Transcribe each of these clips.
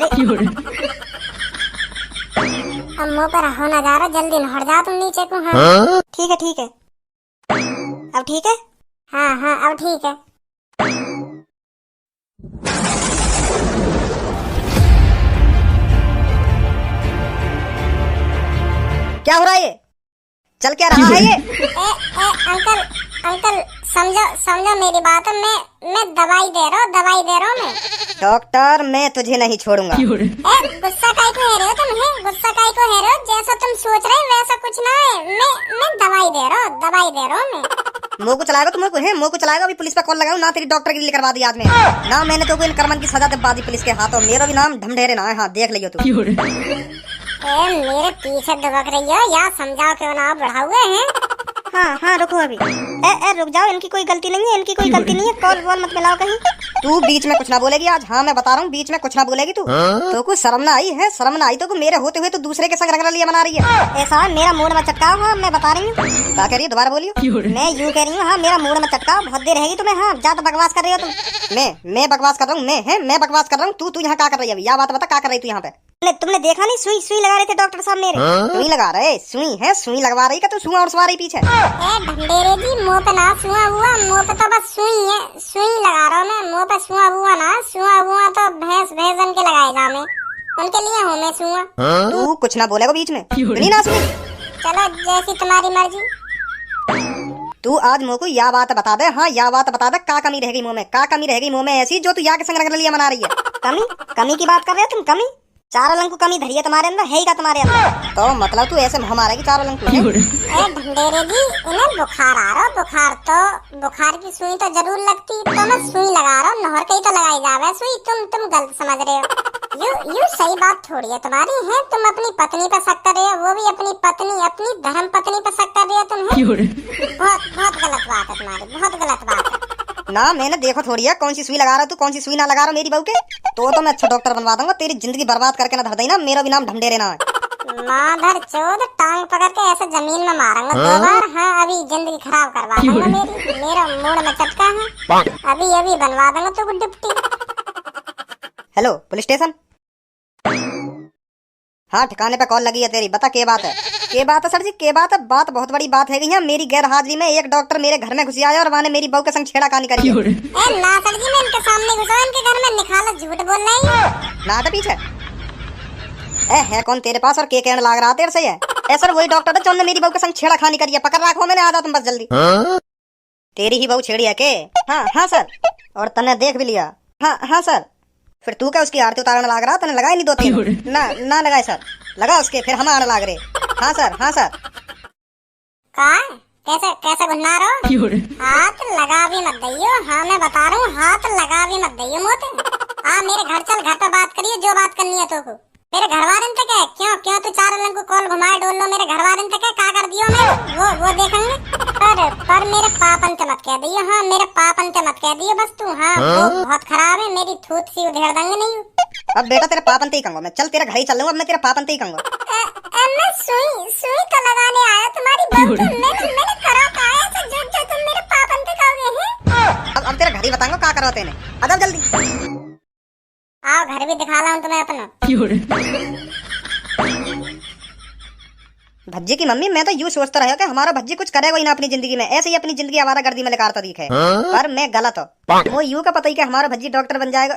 अरे अब मुँह पर हो ना जा रहा, जल्दी हट जा तुम नीचे को। हाँ ठीक है ठीक है, अब ठीक है। हाँ हाँ अब ठीक है। क्या हो रहा है ये? चल क्या रहा है ये? अंकल अंकल समझो समझो मेरी बात। मैं दवाई दे रहा हूँ मैं। डॉक्टर मैं तुझे नहीं छोड़ूंगा। गुस्सा काहे को है रहे हो तुम? गुस्सा काहे को है रहे हो? जैसा तुम सोच रहे हो वैसा कुछ ना है। मैं दवाई दे रहा हूँ मैं। मुंह को चलाएगा तुम मुंह को चलाएगा। अभी पुलिस पे कॉल लगाऊं ना, तेरी डॉक्टर की करवा दी आज में ना। मैंने तो कोई करमन की सजा दिलवा दी पुलिस के हाथों। मेरा भी नाम ढमढेरे ना है। हाँ देख लियो तू। मेरे पीछे दुबक रही हो या समझाओ क्यों ना बढ़ा हुए हैं। हाँ रुको अभी। रुक जाओ, इनकी कोई गलती नहीं है। कॉल वॉल मत मिलाओ कहीं। तू बीच में कुछ ना बोलेगी आज। हाँ मैं बता रहा हूँ, बीच में कुछ ना बोलेगी तू। तो कुछ शर्म ना आई है? शर्म ना आई तो मेरे होते हुए तो दूसरे के संग रंगरलिया बना रही है। ऐसा मेरा मूड में चटकाओ। हाँ मैं बता रही हूँ। क्या कह रही है? दोबारा बोलियो। मैं यूँ कह रही हूँ, हाँ मेरा मूड में चटकाओ। बहुत देर रहेगी तुम्हें। हाँ ज्यादा बकवास कर रही हो तुम। मैं बकवास कर रहा हूँ। मैं बकवास कर रहा हूँ। तू यहाँ क्या कर रही है अभी? यह बात बता, क्या कर रही तू यहाँ पे? तुमने देखा नहीं? सुई लगा रहे थे डॉक्टर साहब मेरे। सुई लगा रहे? सुई लगवा रही का? तू सुआ और सवा रही पीछे। ढंडेरे जी मुँह पे ना सुआ हुआ, मुँह पे तो बस सुई है। सुई लगा रहा हूँ मैं। मुँह पे सुआ हुआ ना, सुआ हुआ तो भैंस के लगाएगा मैं। उनके लिए हूँ मैं सुआ। तू कुछ ना बोलेगा बीच में। नहीं ना सुनी। चलो जैसी तुम्हारी मर्जी। तू आज मुँह को या बात बता दे। हाँ या बात बता दे, का कमी रहेगी मुँह में? का कमी रहेगी मुँह में ऐसी जो तू या के संग रंगरलिया मना रही है? कमी की बात कर रहे हो तुम? कमी? चार अलंग को कमी धरी है तुम्हारे अंदर? है ही का तुम्हारे अंदर? तो मतलब तू ऐसे मारेगी चार अलंग को? ढंडेरे जी इन्हें बुखार आ रहा। बुखार की सुई तो जरूर लगती। तो मैं सुई लगा रहा हूँ। नहर कहीं तो लगाई जावे सुई। तुम गलत समझ रहे हो। यू सही बात थोड़ी है तुम्हारी। है तुम अपनी पत्नी पे शक कर रहे हो, वो भी अपनी पत्नी, अपनी धर्म पत्नी पे शक कर रहे हो तुम। बहुत गलत बात है तुम्हारी, बहुत गलत बात है ना। मैंने देखो थोड़ी है कौन सी सुई लगा रहा तू, कौन सी सुई ना लगा रहा मेरी बहू के। तो मैं अच्छा डॉक्टर बनवा दूंगा। तेरी जिंदगी बर्बाद करके ना धर देना। मेरा भी नाम ढमढेरे ना है। माधर चोद टांग पकड़ के ऐसे जमीन में मारूंगा 2 बार। हाँ अभी जिंदगी खराब करवा दूंगा मेरी। मेरा मूड में चटका है। अभी बनवा दूंगा तो डिप्टी। Hello police station. हाँ ठिकाने पे कॉल लगी है तेरी। बता के बात है? के बात है सर जी? के बात है? बात बहुत बड़ी बात है। मेरी गैर हाजिरी में एक डॉक्टर मेरे घर में घुसी आया और वहाँ मेरी बहू के संग छेड़खानी करी है। ना सर जी मैं इनके सामने घुसा, इनके घर में निकाला। झूठ बोल रही है ना। तो पीछे है कौन तेरे पास और के कहने लग रहा तेरे से है? सर वही डॉक्टर है जो मेरी बहू के संग छेड़खानी करी है। पकड़ रखो मैंने। आ जाओ तुम बस जल्दी। तेरी ही बहू छेड़ी है के? हाँ सर। और तने देख भी लिया? हाँ सर। फिर तू क्या उसकी आरती उतारने लग रहा? तने लगाई नहीं 2-3? ना लगाए सर। लगा उसके फिर हम आने लग रहे। हाँ सर। कैसे घुना रहो? हाथ लगा भी मत दइयो। हाँ मैं बता रहा हूँ, हाथ लगा भी मत दइयो मोते। मेरे घर चल, घर पे बात करिए जो बात करनी है तो को। मेरे घर वाले तक है क्यों तू चार अलग को कॉल घुमाए डोल लो। मेरे घर वाले तक है क्या कर दियो मैं वो देखेंगे। पर मेरे पापन से मत कह दियो। हाँ मेरे पापन से मत कह दियो बस तू। हाँ वो बहुत खराब है। मेरी थूत सी उधेड़ देंगे नहीं। अब बेटा तेरे पापन ते ही कहूंगा मैं। चल तेरा घर ही चल लूंगा। अब मैं तेरे पापन ते ही कहूंगा। मैं सुई तो लगाने आया तुम्हारी बहू को। मैंने करा पाया ऐसा जो तुम मेरे पापन पे कहोगे हैं। अब तेरा घर ही बताऊंगा क्या करो तेने। आ जल्दी। आओ घर भी दिखा रहा हूँ तुम्हें अपना। भज्जी की मम्मी मैं तो यूँ सोचता रहा कि हमारा भज्जी कुछ करेगा ही ना अपनी जिंदगी में। ऐसे ही अपनी जिंदगी आवारागर्दी में लेकर दिखे। पर मैं गलत हूँ। वो यूँ का पता ही कि हमारा भज्जी डॉक्टर बन जाएगा।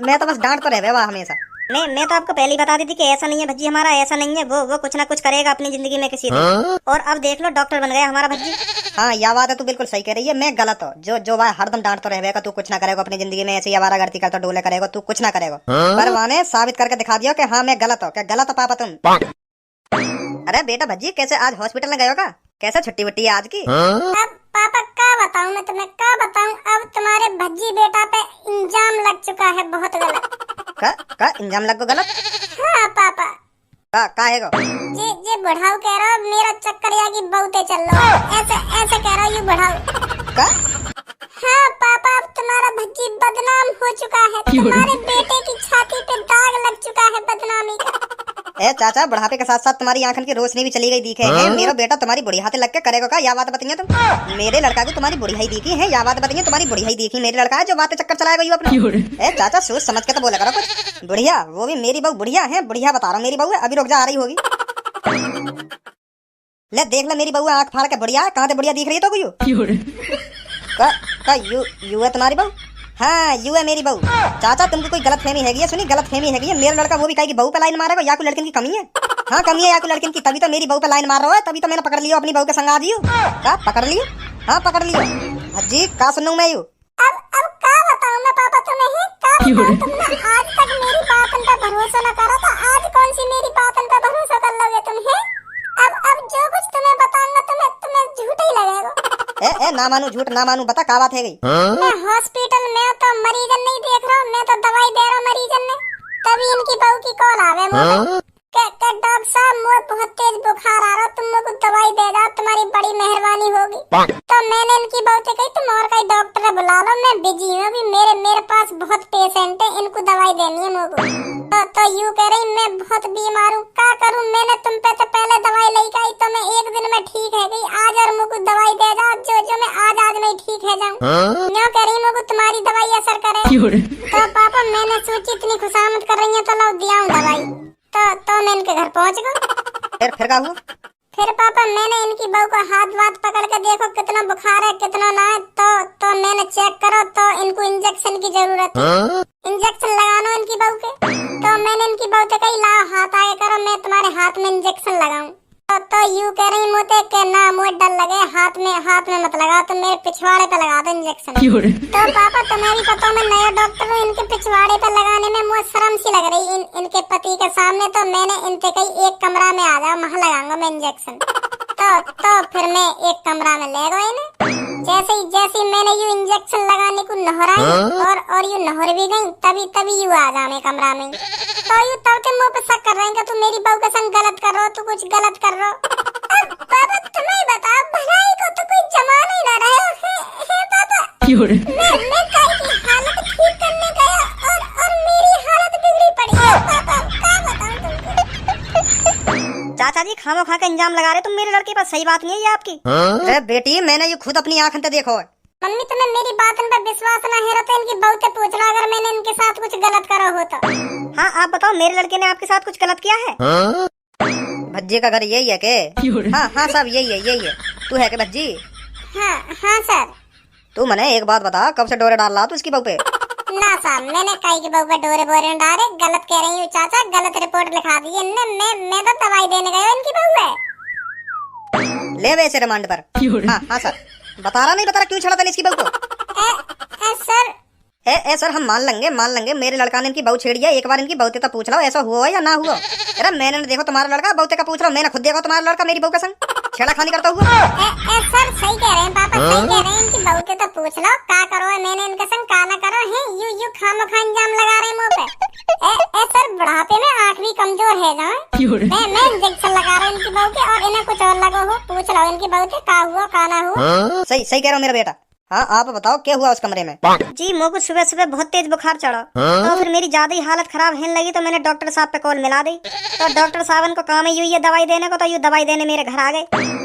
मैं तो बस डांट तो रहे हमेशा। मैं तो आपको पहले ही बता दी थी कि ऐसा नहीं है भज्जी हमारा। ऐसा नहीं है। वो कुछ ना कुछ करेगा अपनी जिंदगी में किसी दिन। और अब देख लो डॉक्टर बन गया हमारा भज्जी। हाँ यह बात है, तू बिल्कुल सही कह रही है। मैं गलत हूँ। जो हरदम डांट तो रहेगा तू कुछ ना करेगा अपनी जिंदगी में। ऐसे ही आवारागर्दी करता डोले करेगा तू कुछ ना करेगा। पर वहाँ साबित करके दिखा दिया कि हाँ मैं गलत हूँ। क्या गलत हो पापा तुम? अरे बेटा भज्जी कैसे आज हॉस्पिटल में गए हो? कैसे छुट्टी वट्टी है आज की? अब पापा क्या बताऊं मैं तुम्हें, क्या बताऊं। अब तुम्हारे भज्जी बेटा पे इंजाम लग चुका है बहुत गलत। का इंजाम लग गो गलत? हाँ पापा। का है गो? जे बढ़ाओ कह रहा मेरा चक्कर या की बहुते चल रहा। ऐसे कह रहा यू बढ़ाओ का? हाँ पापा अब तुम्हारा भज्जी बदनाम हो चुका है। तुम्हारे बेटे की छाती पे दाग लग चुका है बदनामी का। ए चाचा, बुढ़ापे के साथ साथ तुम्हारी आंखन की रोशनी भी चली गई दिखे है। मेरा बेटा तुम्हारी बुढ़िया लग के करेगा का, या बात बताइए तुम। मेरे लड़का को तुम्हारी बुढ़िया ही दिखी है, या बात बताइए तुम्हारी बुढ़िया ही दिखी। मेरे लड़का है जो बातें चक्कर चलाएगा यू अपना। ए चाचा, सोच समझ के तो बोला करो कुछ। बुढ़िया, वो भी मेरी बहू बुढ़िया है, बुढ़िया बता रहा हूँ मेरी बहू है। अभी रुक जा, आ रही होगी। ले देख ले मेरी बहू आंख फाड़ के बुढ़िया है। कहाँ से बुढ़िया दिख रही है तो यू है तुम्हारी बहू? हाँ यू है मेरी बहू। चाचा तुमको कोई गलत फहमी हैगी है, सुनी गलत फहमी हैगी है। मेरा लड़का वो भी कहेगी बहू पे लाइन मारेगा, या कोई लड़किन की कमी है? हाँ कमी है, या कोई लड़किन की, तभी तो मेरी बहू पे लाइन मार रहा है। तभी तो मैंने पकड़ लियो अपनी बहू के संग आ जियो। क्या पकड़ लियो? हाँ पकड़ लियो। हजी का सुनूं मैं यू? अब का बताऊं मैं पापा तुम्हें ही? तुमने आज तक मेरी बात पे भरोसा न करा था, आज कौन सी मेरी बात पे भरोसा कर लोगे तुम हैं? अब जो कुछ तुम्हें बताऊंगा तुम्हें झूठ ही लगेगा। ए ना मानू झूठ ना मानू, बता क्या बात है गई? मैं हॉस्पिटल में तो मरीजन नहीं देख रहा हूँ, मैं तो दवाई दे रहा हूँ मरीजन ने। तभी इनकी बहू की कॉल आवे मुझे कि डॉक्टर साहब मुझे बहुत तेज बुखार आ रहा, तुम मुझे दवाई दे दो, तुम्हारी बड़ी मेहरबानी होगी। तो मैंने इनकी बहू से कही तुम और कहीं डॉक्टर बुला लो, मैं बिजी हूँ अभी, मेरे पास बहुत पेशेंट है, इनको दवाई देनी है मुझे। तो यूँ कह रही मैं बहुत बीमार हूँ, क्या करूँ? मैंने तुम पे तो पहले दवाई लेके आई तो मैं एक दिन में ठीक है गई, आज और मुझे दवाई दे जाओ जो मैं आज में ठीक है जाऊँ। न्यों कह रही मुझे तुम्हारी दवाई असर करे। तो पापा मैंने सोची इतनी खुशामद कर रही है तो लो दिया हूँ दवाई। तो मैं इनके घर पहुँच गई। फिर क्या हुआ? फिर पापा मैंने इनकी बहू को हाथ पकड़ के देखो कितना बुखार है कितना ना है, तो मैंने चेक करो तो इनको इंजेक्शन की जरूरत है। इंजेक्शन लगाना इनकी बहू के। तो मैंने इनकी बहू से कही लाओ हाथ आगे करो, मैं तुम्हारे हाथ में इंजेक्शन लगाऊं। तो यूँ कह रही मुझे कि ना मुझे डर लगे, हाथ में मत लगा, तो मेरे पिछवाड़े पे लगा दो इंजेक्शन। तो पापा तुम्हें भी पता मैं नया डॉक्टर हूँ, इनके पिछवाड़े पे लगाने में मुझे शर्म सी लग रही इनके पति के सामने। तो मैंने इनसे कही एक कमरा में आ जाओ, वहाँ लगाऊंगा मैं इंजेक्शन। तो फिर मैं एक कमरा में ले गई ना। जैसे ही मैंने यू इंजेक्शन लगाने को नहराई और यू नहर भी गई, तभी यू आ जाने कमरा में। तो यू तब के मुँह पे शक कर रहे हैं कि तू मेरी बहू के संग गलत कर रहा हो, तू कुछ गलत कर रहा हो। अब पापा तुम्हें बताओ, भलाई को तो कोई जमान ही ना रहे है पापा। मैं कई की हालत ठीक करने गया और मेरी हालत बिगड़ी पड़ी है पापा, क्या बताऊं तुमको। चाचा जी खामो खा के इंजाम लगा रहे तुम मेरे लड़के पर, सही बात नहीं है ये आपकी। अरे बेटी मैंने ये खुद अपनी आंखों से देखो है। मम्मी तुम्हें मेरी बात पर विश्वास ना है तो इनकी बहू से पूछना अगर मैंने इनके साथ कुछ गलत करा हो तो। हाँ आप बताओ मेरे लड़के ने आपके साथ कुछ गलत किया है? भज्जी का घर यही है के? हाँ सब यही है। तू है के भज्जी? हाँ सर। तू मने एक बात बता, कब से डोरे डाल रहा तू इसकी बहू पे? ना साहब मैंने काई की बहू पे डोरे बोरे डाले, गलत कह रही हूँ चाचा, गलत रिपोर्ट लिखा दी इनने। मैं तो दवाई देने गया इनकी बहू है। ले वैसे रिमांड पर। हाँ सर। बता रहा क्यों छड़ा था इसकी बहू को? सर ए सर हम मान लेंगे मेरे लड़का ने इनकी बहू छेड़ी है, एक बार इनकी बहुते तो पूछ लो ऐसा हुआ या ना हुआ। अरे मैंने देखो तुम्हारा लड़का, बहुते का पूछ रहा हूँ, मैंने खुद देखो तुम्हारा लड़का मेरी बहू का संग छेड़ा खानी करता हुआ। सर सही कह रहे हैं पापा, सही कह रहे हैं, इनकी बहू के तो पूछ लो का करो है, मैंने इनके संग का ना करो है, यू खामखा इंजाम लगा रहे हैं मुंह पे। सर बुढ़ापे में आँख भी कमजोर है ना, मैं इंजेक्शन लगा रहा हूँ इनकी बहू के और इन्हें कुछ और लगा हो, पूछ लो इनकी बहू से का हुआ का ना हुआ। सही कह रहा हूँ मेरा बेटा। हाँ आप बताओ क्या हुआ उस कमरे में? जी मुझे सुबह बहुत तेज बुखार चढ़ा, तो फिर मेरी ज्यादा ही हालत खराब होने लगी, तो मैंने डॉक्टर साहब पे कॉल मिला दी। तो डॉक्टर साहब को काम है ये दवाई देने को, तो ये दवाई देने मेरे घर आ गए।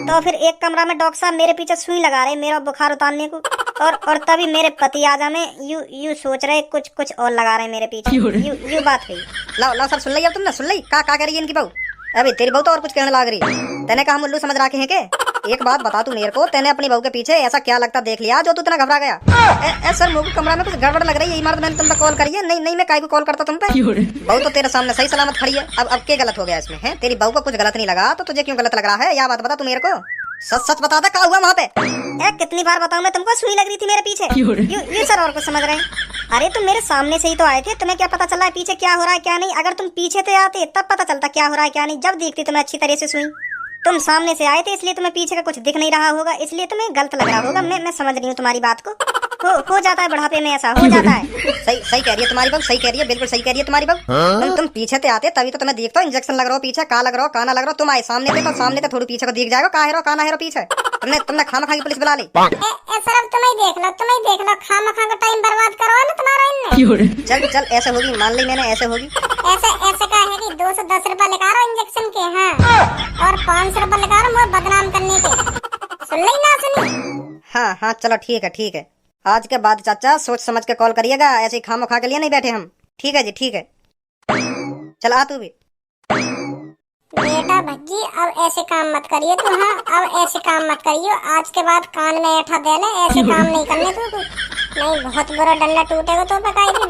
तो फिर एक कमरा में डॉक्टर साहब मेरे पीछे सुई लगा रहे मेरा बुखार उतारने को, और तभी मेरे पति आ जाने यू सोच रहे कुछ और लगा रहे मेरे पीछे। यू बात हुई। लाओ सर सुन ली अब तुमने, सुन ली का कर रही है इनकी बहू? अभी तेरी बहू तो और कुछ कहने लग रही। तेने कहा हम उल्लू समझ रखे हैं के? एक बात बता तू मेरे को, तेने अपनी बहू के पीछे ऐसा क्या लगता देख लिया जो तू इतना घबरा गया? सर मुझे कमरा में कुछ गड़बड़ लग रही है, इमारत मैंने तुम पे कॉल करी है। नहीं मैं काहे को कॉल करता तुम पे? बहू तो तेरे सामने सही सलामत खड़ी है। अब क्या गलत हो गया इसमें है? तेरी बहू को कुछ गलत नहीं लगा तो तुझे क्यों गलत लग रहा है? या बात बता तू मेरे को, सच बता दे क्या हुआ वहाँ पे? कितनी बार बताऊं मैं तुमको, सुई लग रही थी मेरे पीछे। ये सर और कुछ समझ रहे हैं? अरे तुम मेरे सामने से ही तो आए थे, तुम्हें क्या पता चला है पीछे क्या हो रहा है क्या नहीं? अगर तुम पीछे से आते तब पता चलता क्या हो रहा है क्या नहीं, जब देखती तुम्हें अच्छी तरह से सुई। तुम सामने से आए थे इसलिए तुम्हें पीछे का कुछ दिख नहीं रहा होगा, इसलिए तुम्हें गलत लग रहा होगा। मैं समझ रही हूँ तुम्हारी बात को। हो जाता है बुढ़ापे में, ऐसा हो जाता है। सही कह रही है तुम्हारी बहू, सही कह रही है, बिल्कुल सही कह रही है तुम्हारी बहू। तुम पीछे से आते तभी तो तुम्हें देखता इंजेक्शन लग रहा हो पीछे, का लग रहा हो का ना लग रहा हो। तुम आए सामने पे तो सामने से थोड़ी पीछे को दिख जाएगा का हेरो का ना हेरो पीछे। तुमने खामखा की पुलिस बुला ली। सर अब तुम ही देख लो खामखा का टाइम बर्बाद करो ना तुम्हारा इनने। चल चल ऐसे होगी, मान ली मैंने, ऐसे होगी। ऐसे का है कि 210 रुपए लगा रहा इंजेक्शन के, हाँ, और 500 रुपए लगा रहा मुझे बदनाम करने के। सुन ली ना सुनी? हाँ हाँ चलो ठीक है ठीक है। आज के बाद चाचा सोच समझ के कॉल करिएगा, ऐसे ही खामखा के लिए नहीं बैठे हम। ठीक है जी ठीक है। चल आ तू भी। बेटा भज्जी अब ऐसे काम मत करियो तू, हाँ अब ऐसे काम मत करियो। आज के बाद कान में ऐठा दे ले, ऐसे काम नहीं करने तू। नहीं बहुत बुरा डंडा टूटेगा तो पे काई दिन।